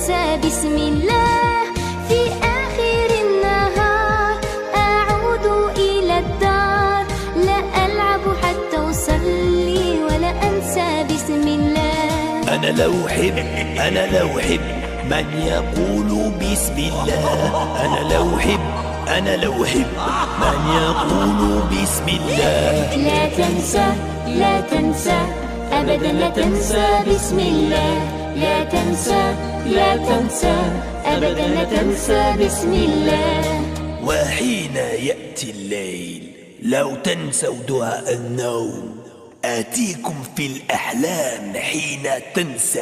تنسى بسم الله. في آخر النهار أعود إلى الدار، لا ألعب حتى أصلي ولا أنسى بسم الله. أنا لو حب من يقول بسم الله. أنا لو حب من يقول بسم الله. لا تنسى أبدا، لا تنسى بسم الله. لا تنسى أبدا، لا تنسى بسم الله. وحين يأتي الليل لو تنسوا دعاء النوم، آتيكم في الأحلام حين تنسوا